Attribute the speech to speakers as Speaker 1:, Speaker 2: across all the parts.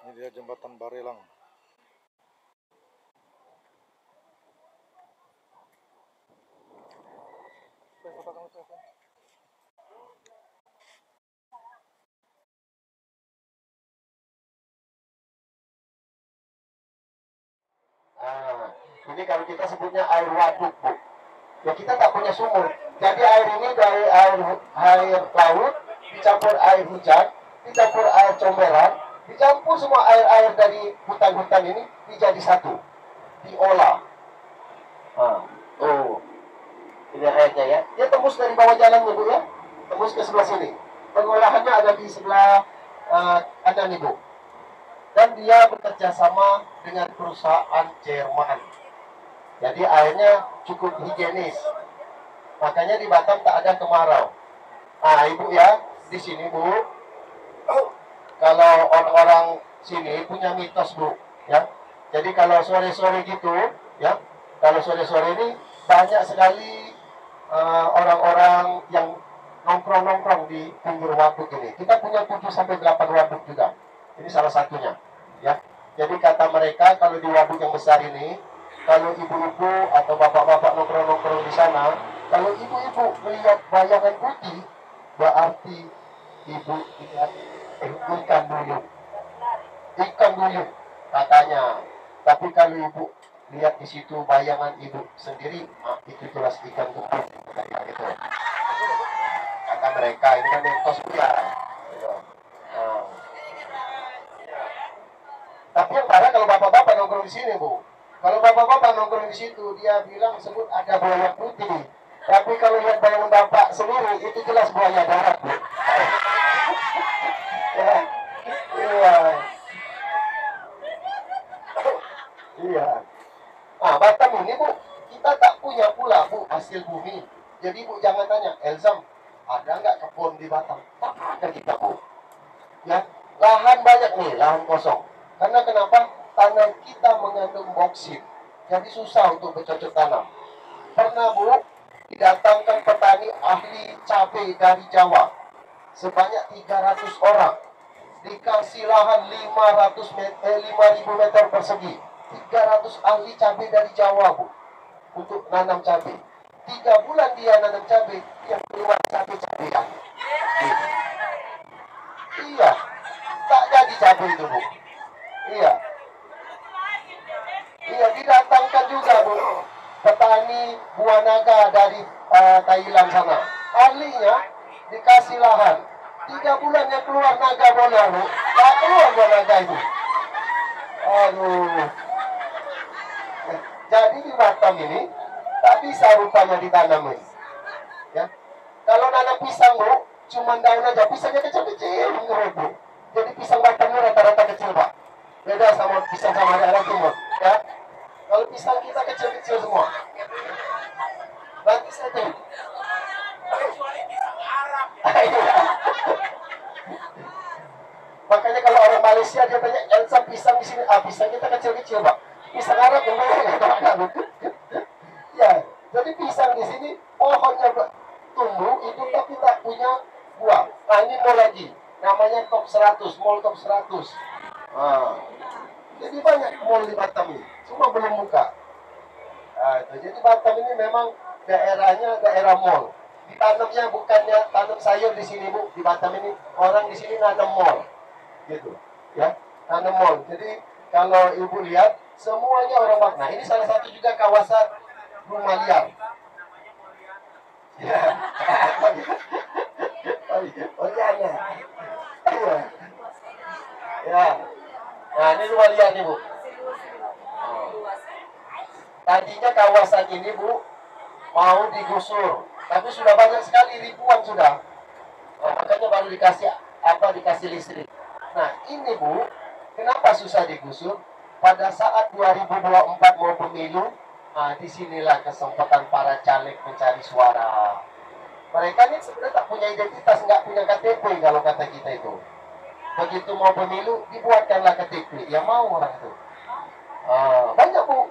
Speaker 1: Ini dia jembatan Barelang.
Speaker 2: Nah, ini kalau kita sebutnya air waduk, Bu. Ya kita tak punya sumur. Jadi air ini dari air laut dicampur air hujan, dicampur air comberan, dicampur semua air-air dari hutan-hutan ini dijadi satu, diolah. Nah, oh, ini airnya ya. Dia tembus dari bawah jalannya, Bu ya. Tembus ke sebelah sini. Pengolahannya ada di sebelah kanan nih, Bu. Dan dia bekerja sama dengan perusahaan Jerman. Jadi airnya cukup higienis. Makanya di Batam tak ada kemarau. Nah, Ibu ya, di sini Bu, kalau orang-orang sini punya mitos Bu, ya. Jadi kalau sore-sore gitu, ya, kalau sore-sore ini banyak sekali orang-orang yang nongkrong-nongkrong di pinggir waduk ini. Kita punya 7 sampai 8 waduk juga. Ini salah satunya, ya. Jadi kata mereka kalau di waduk yang besar ini, kalau ibu-ibu atau bapak-bapak nongkrong-nongkrong di sana, kalau ibu-ibu melihat bayangan putih, berarti ibu lihat ikan duyung. Ikan duyung katanya. Tapi kalau ibu lihat di situ bayangan ibu sendiri, itu jelas ikan duyung. Kayak gitu. Kata mereka, ini kan mitos ya. Nah. Tapi yang parah kalau bapak-bapak nongkrong di sini, Bu. Kalau bapak-bapak nongkrong di situ, dia bilang sebut ada buaya putih. Tapi kalau lihat bayangan bapak sendiri, itu jelas buaya darat, Bu. Ya, iya. Iya. Nah, Batam ini, Bu, kita tak punya pula, Bu, hasil bumi. Jadi, Bu, jangan tanya, Elzam, ada nggak kebun di Batam? Tak ada kita, Bu. Ya, lahan banyak nih, lahan kosong. Karena kenapa? Tanah kita mengandung boksit. Jadi susah untuk bercocok tanam. Pernah, Bu, didatangkan petani ahli cabai dari Jawa. Sebanyak 300 orang. Dikasih lahan 5.000 meter persegi. 300 ahli cabai dari Jawa, Bu. Untuk nanam cabai. 3 bulan dia nanam cabai, yang keluar cabai-cabean. Gitu. Iya, tak jadi cabai itu, Bu. Iya. Iya, didatangkan juga, Bu, petani buah naga dari Thailand sana. Ahlinya dikasih lahan. 3 bulan yang keluar naga bola, Bu. Tak keluar buah naga itu. Aduh. Jadi di Batam ini tak bisa rupanya ditanam ini. Ya. Kalau nanam pisang, Bu, cuma daun aja, pisangnya kecil-kecil, Bu. Jadi pisang Batam ini rata-rata kecil, Pak. Beda sama pisang sama daerah timur, ya. Kalau pisang kita kecil-kecil semua. Nanti saja. Makanya kalau orang Malaysia dia tanya, Elsa pisang di sini, pisang kita kecil-kecil, Pak. Pisang Arab yang mana? Ya, jadi pisang di sini pohonnya tumbuh itu tapi tak punya buah. Nah, ini mau lagi. Namanya top 100, mall top 100. Nah, jadi banyak mall di Batam ini, cuma belum buka. Nah, itu. Jadi Batam ini memang daerahnya daerah mall. Ditanamnya bukannya tanam sayur di sini, Bu. Di Batam ini orang di sini nanam mall, gitu, ya, tanam mall. Jadi kalau ibu lihat semuanya orang Batam. Nah, ini salah satu juga kawasan rumah liar. Ya, oh iya, iya. Ya. Nah, ini rumah liar nih, Bu. Tadinya kawasan ini, Bu, mau digusur, tapi sudah banyak sekali, ribuan sudah. Nah, makanya baru dikasih listrik. Nah, ini, Bu, kenapa susah digusur? Pada saat 2024 mau pemilu, nah disinilah kesempatan para caleg mencari suara. Mereka ini sebenarnya tak punya identitas, nggak punya KTP kalau kata kita itu. Begitu mau pemilu, dibuatkanlah KTP. Ya mau orang itu. Banyak, Bu.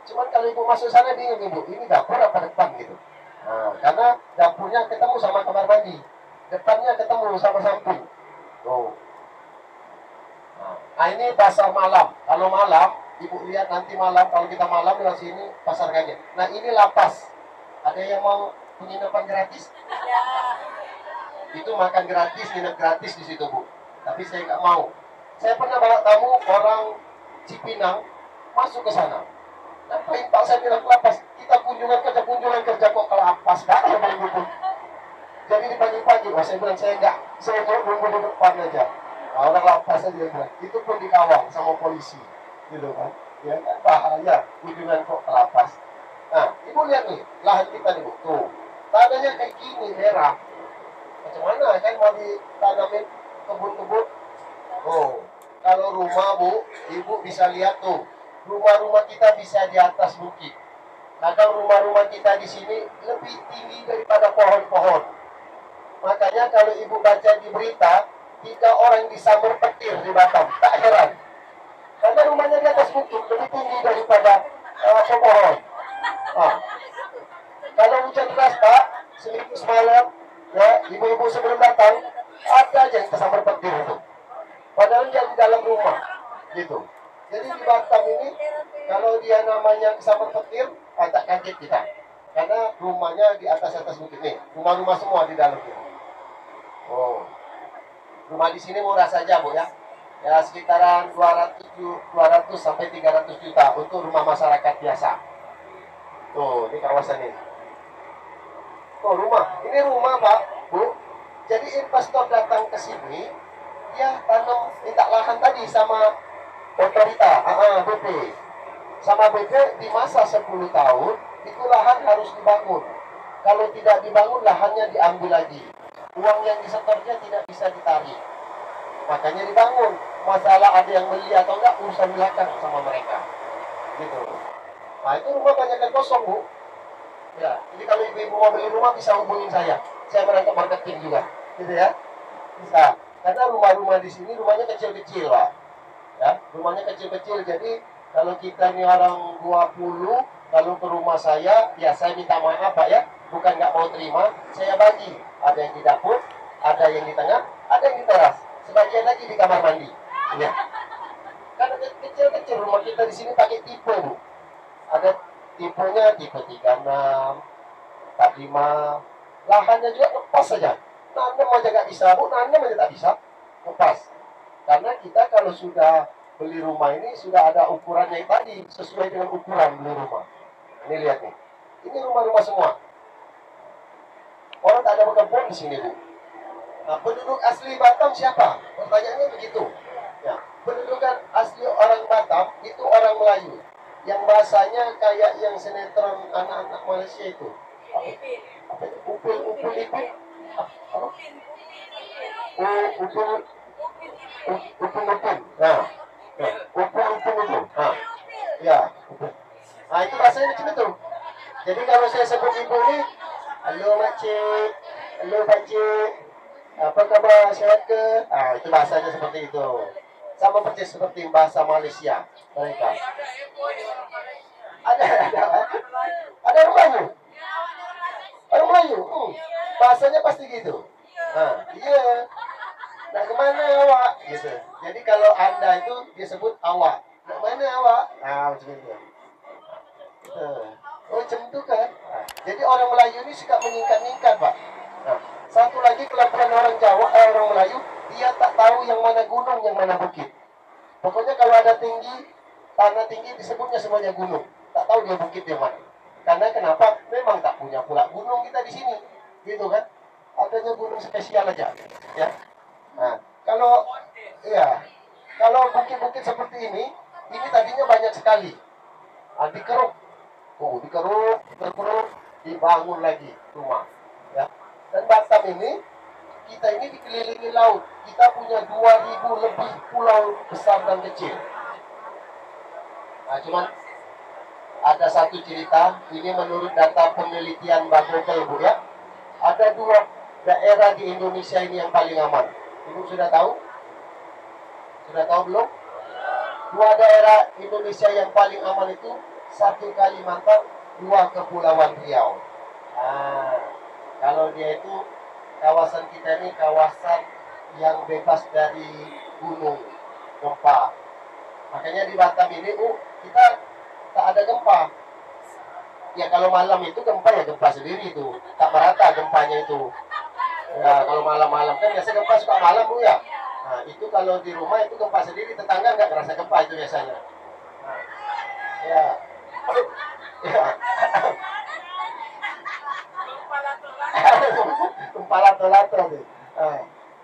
Speaker 2: Cuman kalau ibu masuk sana bingung, Ibu, ini dapur apa depan gitu. Karena dapurnya ketemu sama kamar mandi, depannya ketemu sama samping. Tuh. Nah, ini pasar malam. Kalau malam, ibu lihat nanti malam, kalau kita malam lewat sini pasar kaget. Nah, ini lapas. Ada yang mau penginapan gratis?
Speaker 1: Ya.
Speaker 2: Itu makan gratis, nginep gratis di situ, Bu. Tapi saya nggak mau. Saya pernah bawa tamu orang Cipinang masuk ke sana. Ngapain Pak, saya bilang ke lapas? Kita kunjungan kerja kok ke lapas, Kak? Jadi di pagi-pagi, saya bilang saya mau nunggu di depan aja. Nah, orang lapas aja bilang, itu pun dikawal sama polisi, gitu kan? Ya kan bahaya kunjungan kok ke lapas. Nah, ibu lihat nih, lahan kita nih, Bu. Tuh, tanahnya kayak gini, merah. Macam mana kan mau ditanamin kebun-kebun? Oh, kalau rumah, Bu, ibu bisa lihat tuh, rumah-rumah kita bisa di atas bukit. Kadang rumah-rumah kita di sini lebih tinggi daripada pohon-pohon. Makanya kalau ibu baca di berita, 3 orang disambar petir di Batam, tak heran. Karena rumahnya di atas bukit lebih tinggi daripada pohon. Nah, kalau hujan deras, Pak, seminggu semalam, ya, ibu-ibu sebelum datang, ada aja yang tersambar petir itu. Padahal dia di dalam rumah, gitu. Jadi di Batam ini, kalau dia namanya kesambar petir, tak kaget kita. Karena rumahnya di atas-atas bukit nih, rumah-rumah semua di dalamnya. Oh, rumah di sini murah saja, Bu, ya. Ya, sekitaran 200 sampai 300 juta untuk rumah masyarakat biasa. Tuh, ini kawasan ini. Oh, rumah. Ini rumah, Pak, Bu. Jadi investor datang ke sini, dia tanam, minta lahan tadi sama otorita, BP. Sama BP di masa 10 tahun, itu lahan harus dibangun. Kalau tidak dibangun, lahannya diambil lagi. Uang yang disetornya tidak bisa ditarik. Makanya dibangun. Masalah ada yang beli atau enggak, urusan belakang sama mereka. Gitu. Nah, itu rumah banyak yang kosong, Bu. Ya, jadi kalau ibu-ibu mau beli rumah bisa hubungin saya. Saya menangkap marketing juga. Gitu ya. Bisa. Karena rumah-rumah di sini rumahnya kecil-kecil, Pak. Ya, rumahnya kecil-kecil. Jadi kalau kita ini orang 20, kalau ke rumah saya, ya saya minta maaf, Pak, ya. Bukan nggak mau terima, saya bagi. Ada yang di dapur, ada yang di tengah, ada yang di teras. Sebagian lagi di kamar mandi. Ya. Karena kecil-kecil rumah kita di sini pakai tipe, Bu. Ada tipenya tipe 36, 45. Lahannya juga lepas saja. Nanam aja nggak bisa, Bu. Nanam aja tak bisa. Lepas. Karena kita kalau sudah beli rumah ini sudah ada ukurannya tadi, sesuai dengan ukuran beli rumah. Ini lihat nih. Ini rumah-rumah semua. Orang tak ada berkebun di sini, Bu. Nah, penduduk asli Batam siapa? Pertanyaannya begitu. Ya, penduduk asli orang Batam itu orang Melayu. Yang bahasanya kayak yang sinetron anak-anak Malaysia itu. Apa itu? Upil ipin. Apa? Upil. Nah, upil itu. Nah, ya. Nah, itu bahasanya macam itu. Jadi kalau saya sebut ibu ini, halo makcik, halo pakcik, apa kabar, sehat ke? Ah, itu bahasanya seperti itu. Sama persis seperti bahasa Malaysia mereka. Ada orang Melayu. Orang Melayu. Bahasanya pasti gitu. Nah, iya. Nak kemana awak? Gitu. Jadi kalau anda itu disebut awak. Nak mana awak? Ah, macam itu. Oh, macam itu kan? Nah, jadi orang Melayu ini suka menyingkat-nyingkat, Pak. Nah, satu lagi kelakuan orang Jawa, orang Melayu, dia tak tahu yang mana gunung, yang mana bukit. Pokoknya kalau ada tinggi, tanah tinggi disebutnya semuanya gunung. Tak tahu dia bukit yang mana. Karena kenapa? Memang tak punya pula gunung kita di sini, gitu kan? Adanya gunung spesial aja, ya. Nah, kalau bukit-bukit seperti ini tadinya banyak sekali. Nah, dikeruk, dikeruk, dibangun lagi rumah, ya. Dan Batam ini, kita ini dikelilingi laut. Kita punya 2000 lebih pulau besar dan kecil. Nah, cuman ada satu cerita, ini menurut data penelitian Bagotel, Bu, ya. Ada 2 daerah di Indonesia ini yang paling aman. Ibu sudah tahu? Sudah tahu belum? 2 daerah Indonesia yang paling aman itu, 1 Kalimantan, 2 Kepulauan Riau. Nah, kalau dia itu kawasan kita ini kawasan yang bebas dari gunung, gempa. Makanya di Batam ini Bu, kita tak ada gempa. Ya kalau malam itu gempa ya gempa sendiri itu, tak merata gempanya itu. Ya kalau malam-malam kan biasa gempa suka malam Bu ya. Nah itu kalau di rumah itu gempa sendiri, tetangga nggak merasa gempa itu biasanya. Nah, ya, ya. Gempa lato-lato tuh. Nah,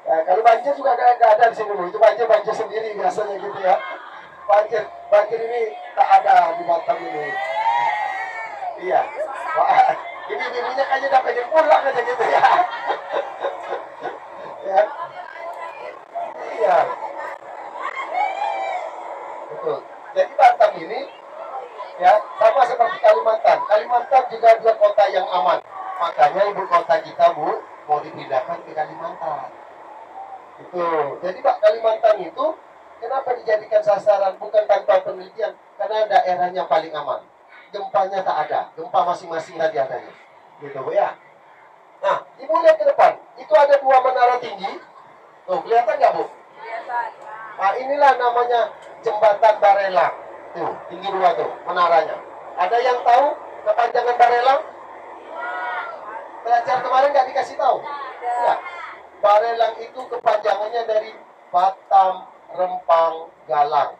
Speaker 2: ya, kalau banjir juga nggak ada di sini Bu. Itu banjir sendiri biasanya gitu ya. Banjir ini tak ada di Batam ini. Iya. Wah, ini birunya kayaknya udah pengen pulang aja gitu ya. Ya. Iya. Betul. Jadi Batam ini ya sama seperti Kalimantan. Kalimantan juga adalah kota yang aman. Makanya ibu kota kita Bu mau dipindahkan ke Kalimantan. Itu. Jadi Pak Kalimantan itu kenapa dijadikan sasaran bukan tanpa penelitian? Karena daerahnya paling aman. Gempanya tak ada, gempa masing-masing tadi adanya. Gitu Bu ya. Nah, Ibu lihat ke depan. Itu ada 2 menara tinggi. Tuh, kelihatan nggak Bu? Kelihatan. Nah, inilah namanya jembatan Barelang. Tuh, tinggi 2 tuh menaranya. Ada yang tahu kepanjangan Barelang? Pelajar kemarin nggak dikasih tahu? Ya. Barelang itu kepanjangannya dari Batam, Rempang, Galang.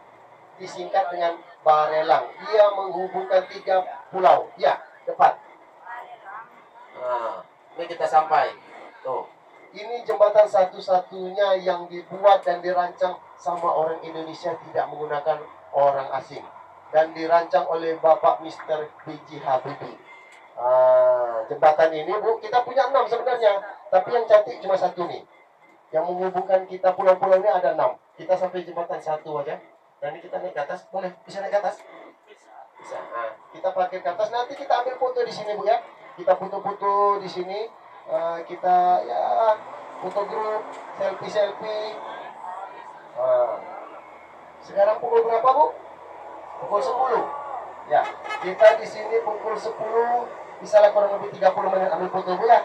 Speaker 2: Disingkat dengan Barelang. Dia menghubungkan 3 pulau. Ya, depan. Nah, ini kita sampai. Tuh. Ini jembatan satu-satunya yang dibuat dan dirancang sama orang Indonesia, tidak menggunakan orang asing. Dan dirancang oleh Bapak Mr. B.J. Habibie. Jembatan ini Bu, kita punya 6 sebenarnya. Tapi yang cantik cuma 1 nih. Yang menghubungkan kita pulau-pulau ini ada 6. Kita sampai jembatan 1 aja. Dan ini kita naik ke atas. Boleh? Bisa naik ke atas? Bisa. Nah, kita parkir ke atas. Nanti kita ambil foto di sini Bu ya. Kita foto-foto di sini. Kita ya foto grup, selfie. Sekarang pukul berapa Bu? Pukul 10. Ya, kita di sini pukul 10. Bisa lah kurang lebih 30 menit ambil foto Bu ya.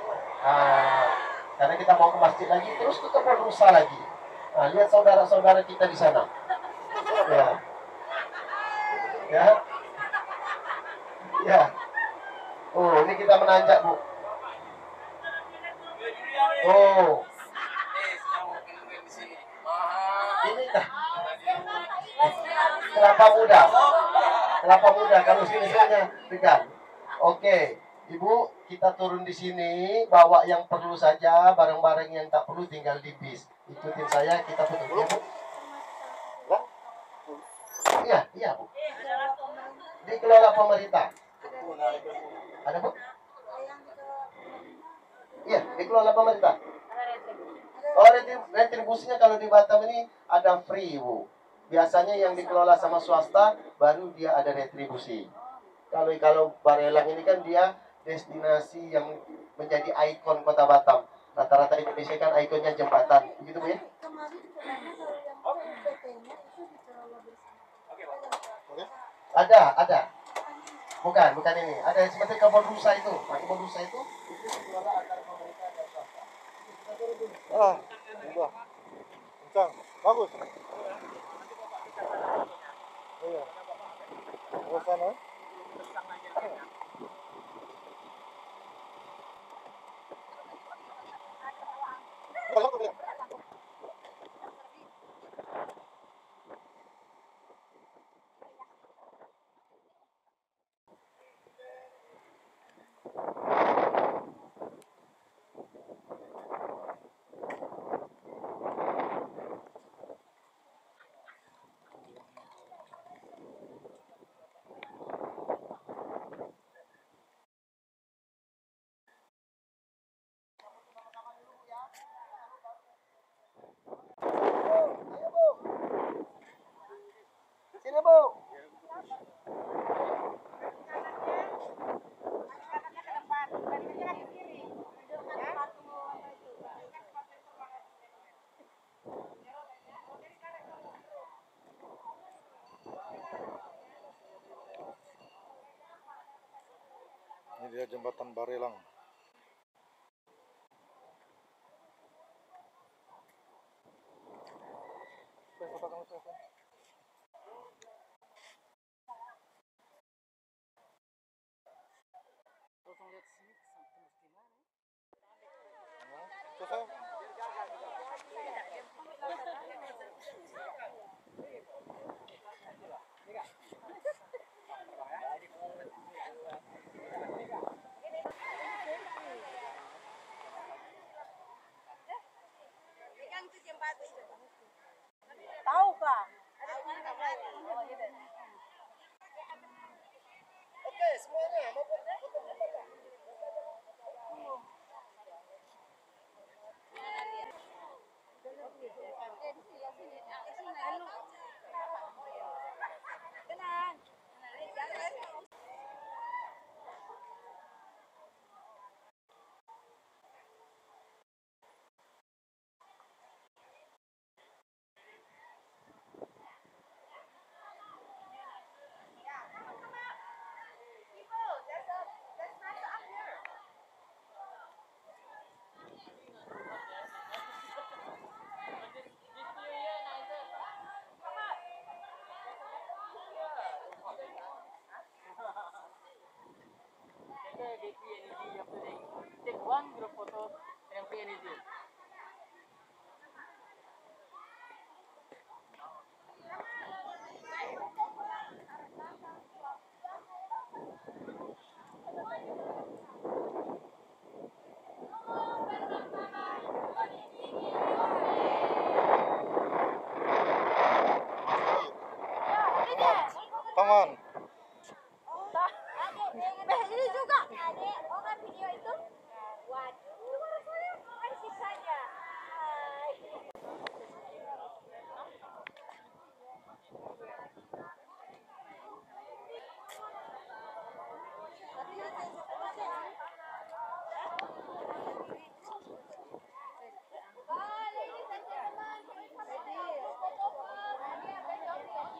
Speaker 2: Karena kita mau ke masjid lagi, terus ke kebun rusa lagi. Nah, lihat saudara-saudara kita di sana. Ya. Ya. Ya. Oh, ini kita menanjak Bu. Oh. Ini kelapa muda. Kelapa muda kalau sini saja dekat. Oke, Ibu, kita turun di sini, bawa yang perlu saja, barang-barang yang tak perlu tinggal di bis. Ikutin saya, kita tutup ya, Bu. Iya, Bu. Dikelola pemerintah. Ada, Bu? Iya, dikelola pemerintah. Oh, retribusinya kalau di Batam ini ada free, Bu. Biasanya yang dikelola sama swasta, baru dia ada retribusi. Kalau Barelang ini kan dia destinasi yang menjadi ikon kota Batam. Rata-rata Indonesia kan ikonnya jembatan, begitu Bu ya? Ada. Bukan ini. Ada seperti kebun rusa itu. Kebun rusa itu dikelola antara pemerintah dan swasta.
Speaker 1: Udah. Kencang. Bagus. Iya. Ke sana.
Speaker 2: Sini Bu.
Speaker 1: Ini dia jembatan Barelang. Tangan.
Speaker 3: Ini juga. Oh kan video itu? Waduh, rasanya kan sisanya.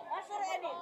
Speaker 3: Masuk ini.